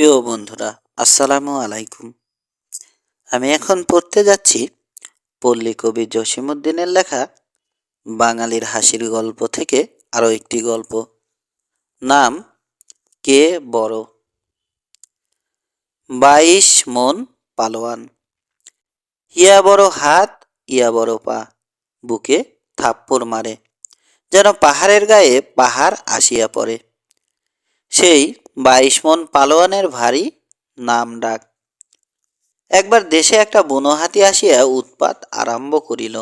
প্রিয় বন্ধুরা, আসসালামু আলাইকুম। আমি এখন পড়তে যাচ্ছি পল্লী কবি জসিমউদ্দিনের লেখা বাঙালির হাসির গল্প থেকে আরও একটি গল্প। নাম কে বড়। 22 মন পালোয়ান। ইয়া বড় হাত, ইয়া বড় পা, বুকে থাপ্পড় মারে, যেন পাহাড়ের গায়ে পাহাড় আসিয়া পড়ে। সেই 22 মন পালোয়ানের ভারী নাম ডাক। একবার দেশে একটা বুনো হাতি আসিয়া উৎপাত আরম্ভ করিল।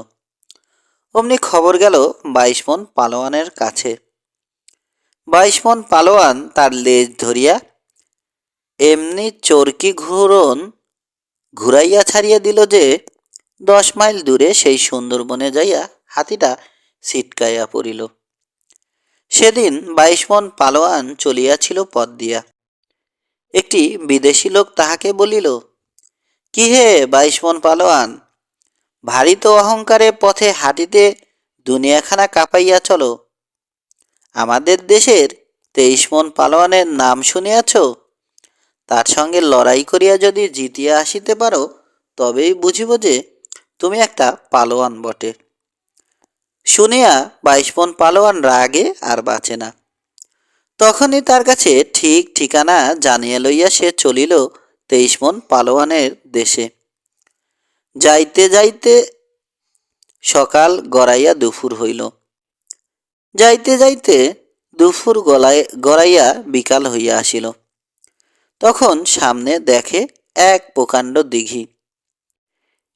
অমনি খবর গেল 22 মন পালোয়ানের কাছে। 22 মন পালোয়ান তার লেজ ধরিয়া এমনি চরকি ঘুরাইয়া ছাড়িয়া দিল যে 10 মাইল দূরে সেই সুন্দরবনে যাইয়া হাতিটা ছিটকাইয়া পড়িল। সেদিন 22 মন পালোয়ান চলিয়াছিল পথ দিয়া। একটি বিদেশি লোক তাহাকে বলিল, কি হে 22 মন পালোয়ান, ভারী তো অহংকারে পথে হাঁটিতে দুনিয়াখানা কাঁপাইয়া চলো। আমাদের দেশের 23 মন পালোয়ানের নাম শুনিয়াছ? তার সঙ্গে লড়াই করিয়া যদি জিতিয়া আসিতে পারো, তবেই বুঝিব যে তুমি একটা পালোয়ান বটে। শুনিয়া 22 মন পালোয়ান রাগে আর বাঁচে না। তখনই তার কাছে ঠিক ঠিকানা জানিয়া লইয়া সে চলিল 23 মন পালোয়ানের দেশে। যাইতে যাইতে সকাল গড়াইয়া দুপুর হইল। যাইতে যাইতে দুপুর গড়াইয়া বিকাল হইয়া আসিল। তখন সামনে দেখে এক প্রকাণ্ড দিঘি।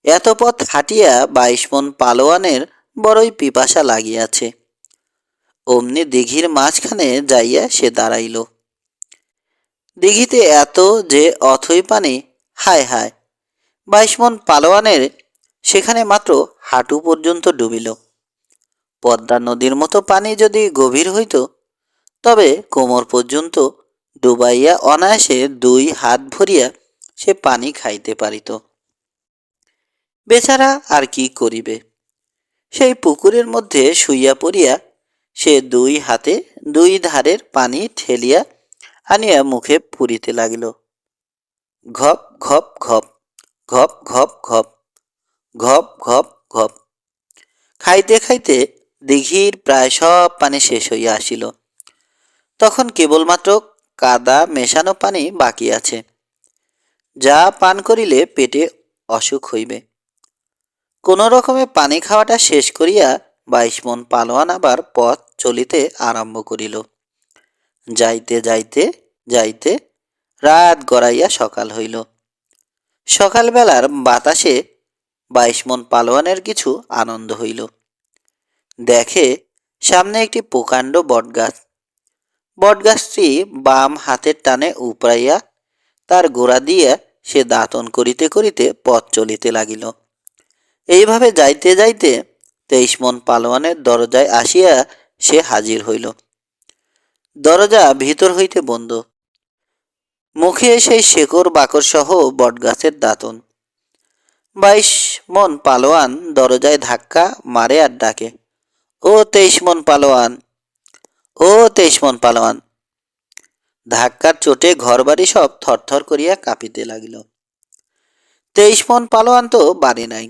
এত পথ হাঁটিয়া 22 মন পালোয়ানের বড়ই পিপাসা লাগিয়াছে। অমনি দিঘির মাঝখানে যাইয়া সে দাঁড়াইল। দিঘিতে এত যে অথই পানি, হায় হায়! 22 মন পালোয়ানের সেখানে মাত্র হাঁটু পর্যন্ত ডুবিল। পদ্মা নদীর মতো পানি যদি গভীর হইত, তবে কোমর পর্যন্ত ডুবাইয়া অনায়াসে 2 হাত ভরিয়া সে পানি খাইতে পারিত। বেচারা আর কি করিবে? সেই পুকুরের মধ্যে শুইয়া পড়িয়া সে 2 হাতে 2 ধারের পানি ঠেলিয়া আনিয়া মুখে পুরিতে লাগিল। ঘপ ঘপ ঘপ, ঘপ ঘপ ঘপ, ঘপ ঘপ ঘপ। খাইতে খাইতে দিঘির প্রায় সব পানি শেষ হইয়া আসিল। তখন কেবলমাত্র কাদা মেশানো পানি বাকি আছে, যা পান করিলে পেটে অসুখ হইবে। কোন রকমে পানি খাওয়াটা শেষ করিয়া 22 মন পালোয়ান আবার পথ চলিতে আরম্ভ করিল। যাইতে যাইতে যাইতে রাত গড়াইয়া সকাল হইল। সকালবেলার বাতাসে 22 মন পালোয়ানের কিছু আনন্দ হইল। দেখে সামনে একটি প্রকাণ্ড বটগাছ। বটগাছটি বাম হাতের টানে উপড়াইয়া তার গোড়া দিয়া সে দাঁতন করিতে করিতে পথ চলিতে লাগিল। এইভাবে যাইতে যাইতে 23 মন পালোয়ানের দরজায় আসিয়া সে হাজির হইল। দরজা ভিতর হইতে বন্ধ। মুখে সেই শেকড় বাকড় সহ বটগাছের দাঁতন। 22 মন পালোয়ান দরজায় ধাক্কা মারে আর ডাকে, ও 23 মন পালোয়ান, ও 23 মন পালোয়ান। ধাক্কার চোটে ঘরবাড়ি সব থরথর করিয়া কাঁপিতে লাগিল। 23 মন পালোয়ান তো বাড়ি নাই,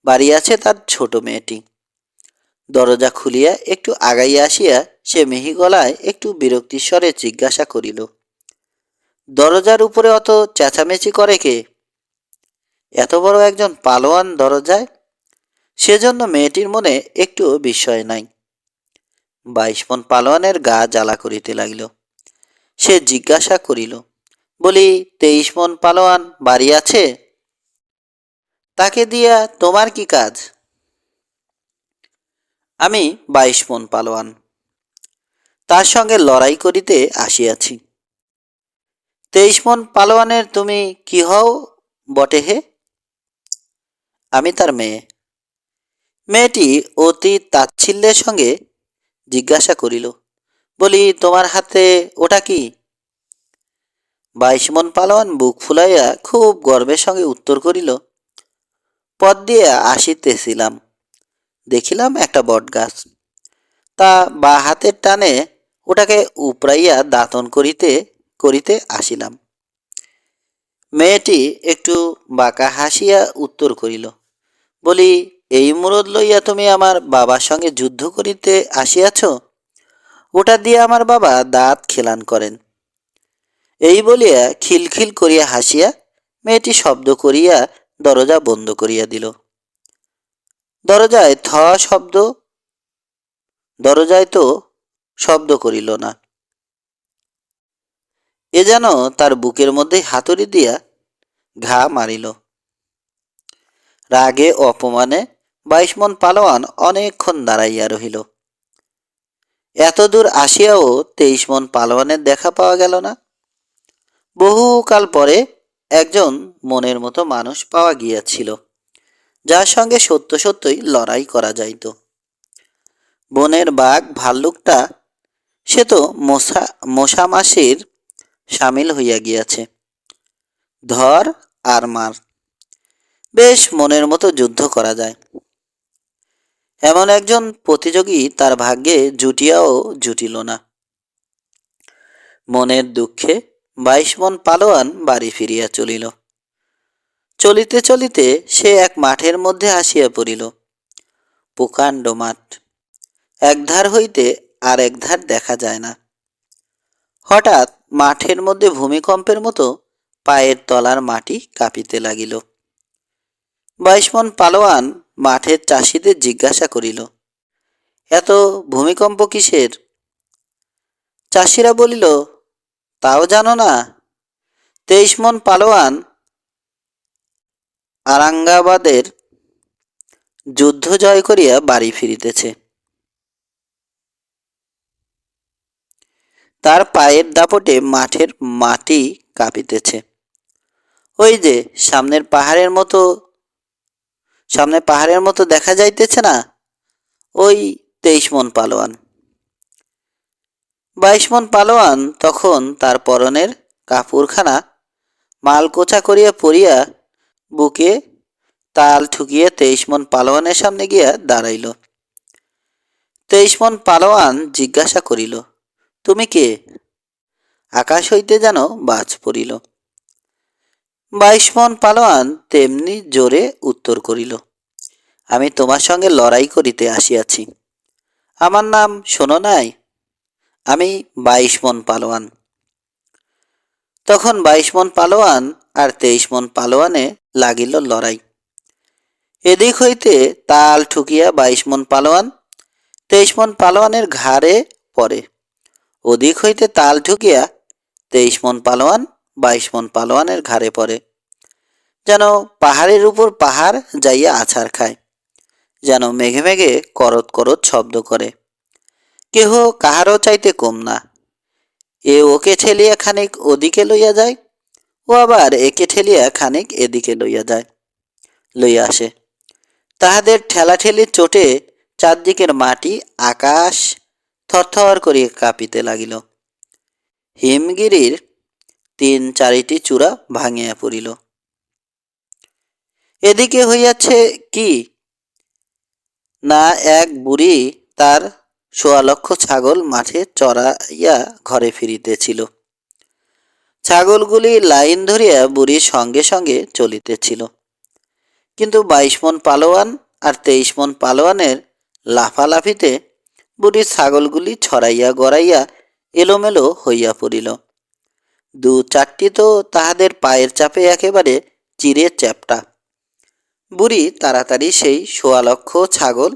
বাড়ি আছে তার ছোট মেয়েটি। দরজা খুলিয়া একটু আগাইয়া আসিয়া সে মিহি গলায় একটু বিরক্তির স্বরে জিজ্ঞাসা করিল, দরজার উপরে অত চেঁচামেচি করে কে? এত বড় একজন পালোয়ান দরজায়? সেজন্য মেয়েটির মনে একটু বিস্ময় নাই। 22 মন পালোয়ানের গা জ্বালা করিতে লাগিল। সে জিজ্ঞাসা করিল, বলি 23 মন পালোয়ান বাড়ি আছে? তাকে দিয়া তোমার কি কাজ? আমি 22 মন পালোয়ান, তার সঙ্গে লড়াই করিতে আসিয়াছি। 23 মন পালোয়ানের তুমি কি হও বটে হে? আমি তার মেয়ে। মেয়েটি অতি তাচ্ছিল্যের সঙ্গে জিজ্ঞাসা করিল, বলি তোমার হাতে ওটা কি? 22 মন পালোয়ান বুক ফুলাইয়া খুব গর্বের সঙ্গে উত্তর করিল, পথ দিয়ে আসিতেছিলাম, দেখিলাম একটা বটগাছ, তা বা হাতের টানে ওটাকে উপড়াইয়া দাঁতন করিতে করিতে আসিলাম। মেয়েটি একটু বাঁকা হাসিয়া উত্তর করিল, বলি, এই মুরদ লইয়া তুমি আমার বাবার সঙ্গে যুদ্ধ করিতে আসিয়াছ? ওটা দিয়ে আমার বাবা দাঁত খেলান করেন। এই বলিয়া খিলখিল করিয়া হাসিয়া মেয়েটি শব্দ করিয়া দরজা বন্ধ করিয়া দিল। দরজায় শব্দ দরজায় তো শব্দ করিল না। এ যেন তার বুকের মধ্যে হাতুড়ি দিয়া ঘা মারিল। রাগে অপমানে 22 মন পালোয়ান অনেকক্ষণ দাঁড়াইয়া রহিল। এত দূর আসিয়াও 23 মন পালোয়ানের দেখা পাওয়া গেল না। বহুকাল পরে একজন মনের মতো মানুষ পাওয়া গিয়াছিল, যার সঙ্গে সত্য সত্যই লড়াই করা যাইত। বনের বাঘ ভাল্লুকটা সে তো মশা মাসির সামিল হইয়া গিয়াছে। ধর আর মার, বেশ মনের মতো যুদ্ধ করা যায়। এমন একজন প্রতিযোগী তার ভাগ্যে জুটিয়াও জুটিল না। মনের দুঃখে 22 মন পালোয়ান বাড়ি ফিরিয়া চলিল। চলিতে চলিতে সে এক মাঠের মধ্যে আসিয়া পড়িল। প্রকাণ্ড মাঠ, একধার হইতে আর একধার দেখা যায় না। হঠাৎ মাঠের মধ্যে ভূমিকম্পের মতো পায়ের তলার মাটি কাঁপিতে লাগিল। 22 মন পালোয়ান মাঠের চাষিদের জিজ্ঞাসা করিল, এত ভূমিকম্প কিসের? চাষিরা বলিল, তাও জানো না? 23 মন পালোয়ান আরাঙ্গাবাদের যুদ্ধ জয় করিয়া বাড়ি ফিরিতেছে। তার পায়ের দাপটে মাঠের মাটি কাঁপিতেছে। ওই যে সামনে পাহাড়ের মতো দেখা যাইতেছে না, ওই 23 মন পালোয়ান। 22 মন পালোয়ান তখন তার পরনের কাপড়খানা মালকোচা করিয়া পরিয়া বুকে তাল ঠুকিয়া 23 মন পালোয়ানের সামনে গিয়া দাঁড়াইল। 23 মন পালোয়ান জিজ্ঞাসা করিল, তুমি কে? আকাশ হইতে যেন বাজ পড়িল। 22 মন পালোয়ান তেমনি জোরে উত্তর করিল, আমি তোমার সঙ্গে লড়াই করিতে আসিয়াছি। আমার নাম শোনো নাই? আমি 22 মন পালোয়ান। তখন 22 মন পালোয়ান আর 23 মন পালোয়ানে লাগিল লড়াই। এদিক হইতে তাল ঠুকিয়া 22 মন পালোয়ান 23 মন পালোয়ানের ঘাড়ে পড়ে, ওদিক হইতে তাল ঠুকিয়া 23 মন পালোয়ান 22 মন পালোয়ানের ঘাড়ে পড়ে। যেন পাহাড়ের উপর পাহাড় যাইয়া আছাড় খায়, যেন মেঘে মেঘে করত করত শব্দ করে। কেহ কাহারও চাইতে কম না। এ ওকে ঠেলিয়া খানিক ওদিকে লইয়া যায়, ও আবার একে ঠেলিয়া খানিক এদিকে লইয়া আসে। তাহাদের ঠেলাঠেলির চোটে চারদিকের মাটি আকাশ থরথর করিয়া কাঁপিতে লাগিল। হিমগিরির 3-4টি চূড়া ভাঙিয়া পড়িল। এদিকে হইয়াছে কি না, এক বুড়ি তার 1.25 লক্ষ ছাগল মাঠে চড়াইয়া ঘরে ফিরিতেছিল। ছাগলগুলি লাইন ধরিয়া বুড়ির সঙ্গে সঙ্গে চলিতেছিল, কিন্তু 22 মন পালোয়ান আর 23 মন পালোয়ানের লাফালাফিতে বুড়ির ছাগলগুলি ছড়াইয়া গড়াইয়া এলোমেলো হইয়া পড়িল। 2-4টি তো তাহাদের পায়ের চাপে একেবারে চিরে চ্যাপ্টা। বুড়ি তাড়াতাড়ি সেই 1.25 লক্ষ ছাগল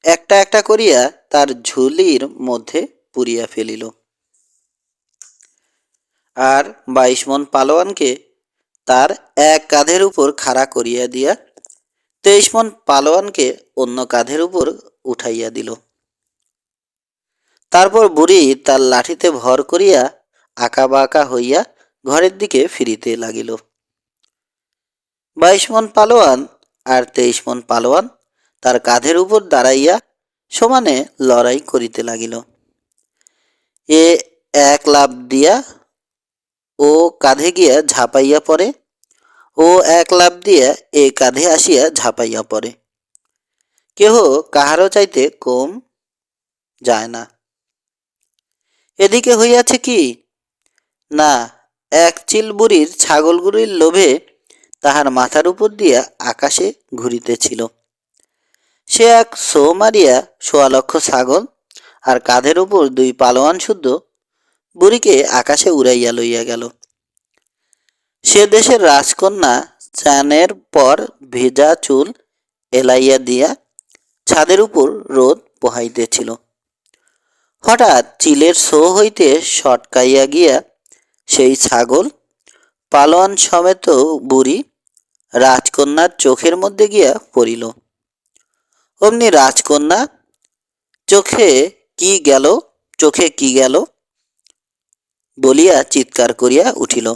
একটা একটা করিয়া তার ঝুলির মধ্যে পুরিয়া ফেলিল, আর 22 মন পালোয়ানকে তার এক কাঁধের উপর খাড়া করিয়া দিয়া 23 মন পালোয়ানকে অন্য কাঁধের উপর উঠাইয়া দিল। তারপর বুড়ি তার লাঠিতে ভর করিয়া আঁকা বাঁকা হইয়া ঘরের দিকে ফিরিতে লাগিল। 22 মন পালোয়ান আর 23 মন পালোয়ান তার কাঁধের উপর দাঁড়াইয়া সমানে লড়াই করিতে লাগিল। এ এক লাফ দিয়া ও কাঁধে গিয়া ঝাঁপাইয়া পড়ে, ও এক লাফ দিয়া এ কাঁধে আসিয়া ঝাঁপাইয়া পড়ে। কেহ কাহারও চাইতে কম যায় না। এদিকে হইয়াছে কি না, এক চিল বুড়ির ছাগলগুলির লোভে তাহার মাথার উপর দিয়া আকাশে ঘুরিতেছিল। সে এক সো মারিয়া ১.৫ লক্ষ ছাগল আর কাঁধের উপর ২ পালোয়ান শুদ্ধ বুড়িকে আকাশে উড়াইয়া লইয়া গেল। সে দেশের রাজকন্যা চানের পর ভেজা চুল এলাইয়া দিয়া ছাদের উপর রোদ পোহাইতেছিল। হঠাৎ চিলের শো হইতে সটকাইয়া গিয়া সেই ছাগল পালোয়ান সমেত বুড়ি রাজকন্যার চোখের মধ্যে গিয়া পড়িল। অমনি রাজকন্যা চোখে কি গেল বলিয়া চিৎকার করিয়া উঠিল।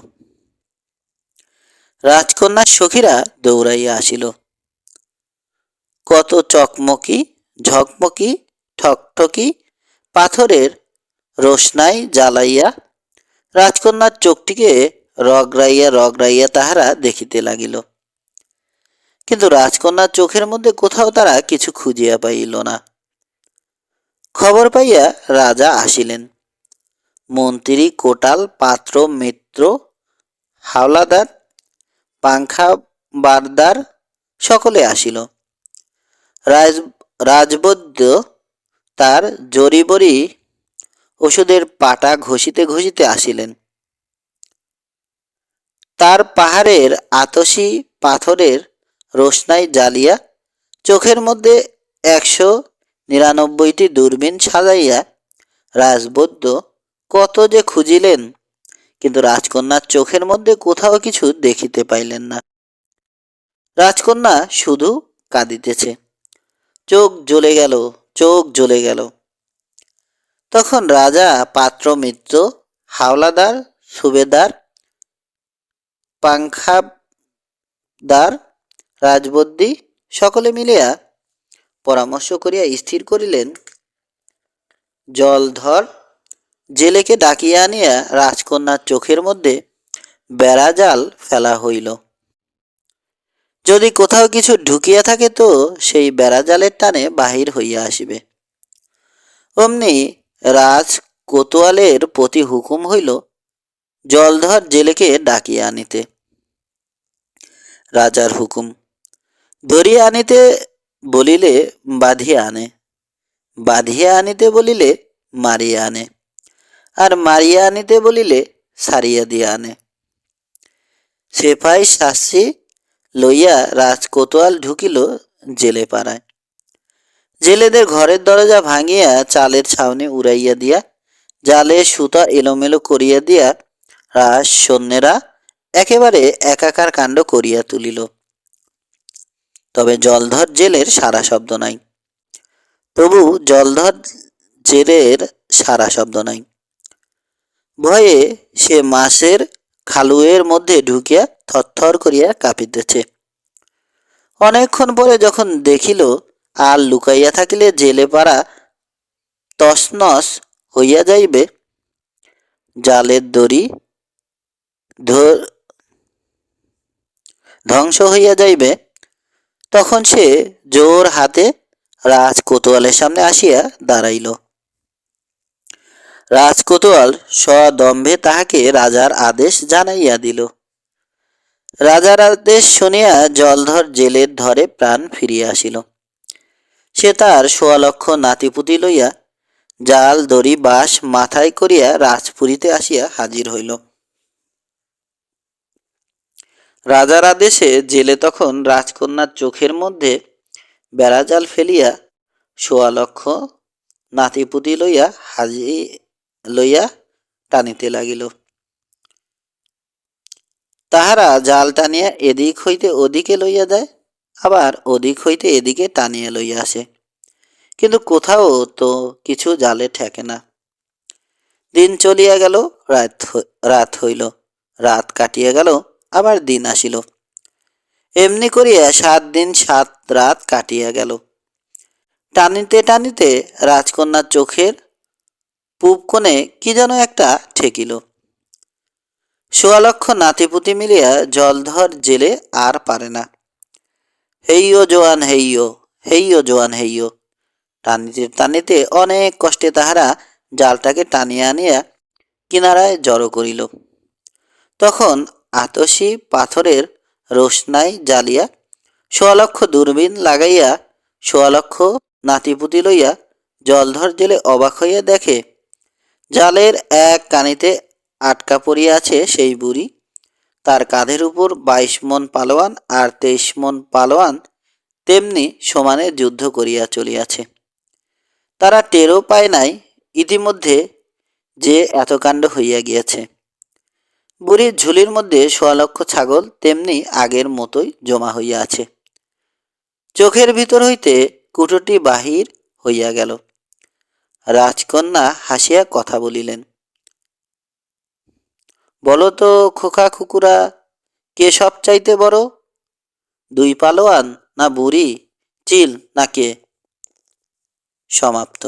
রাজকন্যার সখীরা দৌড়াইয়া আসিল। কত চকমকি ঝকমকি ঠকঠকি পাথরের রোশনাই জ্বালাইয়া রাজকন্যার চোখটিকে রগড়াইয়া তাহারা দেখিতে লাগিল। কিন্তু রাজকন্যার চোখের মধ্যে কোথাও তারা কিছু খুঁজিয়া পাইল না। খবর পাইয়া রাজা আসিলেন। মন্ত্রী, কোটাল, পাত্র, মিত্র, হাওলাদার, পাংখা বারদার সকলে আসিল। রাজবৈদ্য তার জরিবরি ওষুধের পাটা ঘষিতে ঘষিতে আসিলেন। তার পাহাড়ের আতসী পাথরের রোশনাই জ্বালিয়া চোখের মধ্যে ১৯৯টি দূরবীন সাজাইয়া রাজবৈদ্য কত যে খুঁজিলেন, কিন্তু রাজকন্যার চোখের মধ্যে কোথাও কিছু দেখিতে পাইলেন না। রাজকন্যা শুধু কাঁদিতেছে, চোখ জ্বলে গেল। তখন রাজা, পাত্র, মিত্র, হাওলাদার, সুবেদার, পাংখাদার, রাজবদ্যী সকলে মিলিয়া পরামর্শ করিয়া স্থির করিলেন, জলধর জেলেকে ডাকিয়া আনিয়া রাজকন্যার চোখের মধ্যে বেড়াজাল ফেলা হইল। যদি কোথাও কিছু ঢুকিয়া থাকে তো সেই বেড়াজালের টানে বাহির হইয়া আসিবে। অমনি রাজ কোতোয়ালের প্রতি হুকুম হইল, জলধর জেলেকে ডাকিয়া আনিতে। রাজার হুকুম। ধরিয়া আনিতে বলিলে বাঁধিয়া আনে, বাঁধিয়া আনিতে বলিলে মারিয়া আনে, আর মারিয়া আনিতে বলিলে সারিয়া দিয়া আনে। সেপাই শাস্ত্রী লইয়া রাজ কোতোয়াল ঢুকিল জেলে পাড়ায়। জেলেদের ঘরের দরজা ভাঙিয়া চালের ছাউনি উড়াইয়া দিয়া জালে সুতা এলোমেলো করিয়া দিয়া রাজ সৈন্যেরা একেবারে একাকার কাণ্ড করিয়া তুলিল। তবে জলধর জেলের সারা শব্দ নাই। প্রভু, জলধর জেলের সারা শব্দ নাই। ভয়ে সে মাছের খালুয়ের মধ্যে ঢুকিয়া থরথর করিয়া কাঁপিতেছে। অনেকক্ষণ পরে যখন দেখিল আর লুকাইয়া থাকিলে জেলে পাড়া তছনছ হইয়া যাইবে, জালের দড়ি ধ্বংস হইয়া যাইবে, তখন সে জোর হাতে রাজ কোতোয়ালের সামনে আসিয়া দাঁড়াইল। রাজ কোতোয়াল সদম্ভে তাহাকে রাজার আদেশ জানাইয়া দিল। রাজার আদেশ শুনিয়া জলধর জেলের ধরে প্রাণ ফিরিয়া আসিল। সে তার ১.৫ লক্ষ নাতিপুতি লইয়া জাল দড়ি বাঁশ মাথায় করিয়া রাজপুরীতে আসিয়া হাজির হইল। রাজার আদেশে জেলে তখন রাজকন্যার চোখের মধ্যে বেড়াজাল ফেলিয়া ১.৫ লক্ষ নাতিপুতি লইয়া টানিতে লাগিল। তাহারা জাল টানিয়া এদিক হইতে ওদিকে লইয়া যায়, আবার ওদিক হইতে এদিকে টানিয়া লইয়া আসে, কিন্তু কোথাও তো কিছু জালে ঠেকে না। দিন চলিয়া গেল, রাত হইল, রাত কাটিয়া গেল, আবার দিন আসিল। এমনি করিয়া ৭ দিন ৭ রাত কাটিয়া গেল। টানিতে টানিতে রাজকন্যার চোখের পূব কোণে কি যেন একটা ঠেকিল। ১.৫ লক্ষ নাতিপুতি মিলিয়া জলধর জেলে আর পারে না। হেইয়ো জোয়ান হেইয়ো, হেইয়ো জোয়ান হেইয়ো। টানিতে টানিতে অনেক কষ্টে তাহারা জালটাকে টানিয়া আনিয়া কিনারায় জড়ো করিল। তখন আতসী পাথরের রোশনাই জ্বালিয়া সোয়ালক্ষ দূরবীন লাগাইয়া সোয়ালক্ষ নাতিপুতি লইয়া জলধর জেলে অবাক হইয়া দেখে জালের এক কানিতে আটকা পড়িয়া আছে সেই বুড়ি। তার কাঁধের উপর 22 মণ পালোয়ান আর 23 মণ পালোয়ান তেমনি সমানে যুদ্ধ করিয়া চলিয়াছে। তারা টেরও পায় নাই ইতিমধ্যে যে এত কাণ্ড হইয়া গিয়াছে। বুড়ির ঝুলির মধ্যে সোয়ালক্ষ ছাগল তেমনি আগের মতোই জমা হইয়া আছে। চোখের ভিতর হইতে কুটোটি বাহির হইয়া গেল। রাজকন্যা হাসিয়া কথা বলিলেন, বলো তো খোকা খুকুরা, কে সব চাইতে বড়, 2 পালোয়ান না বুড়ি, চিল না কে? সমাপ্ত।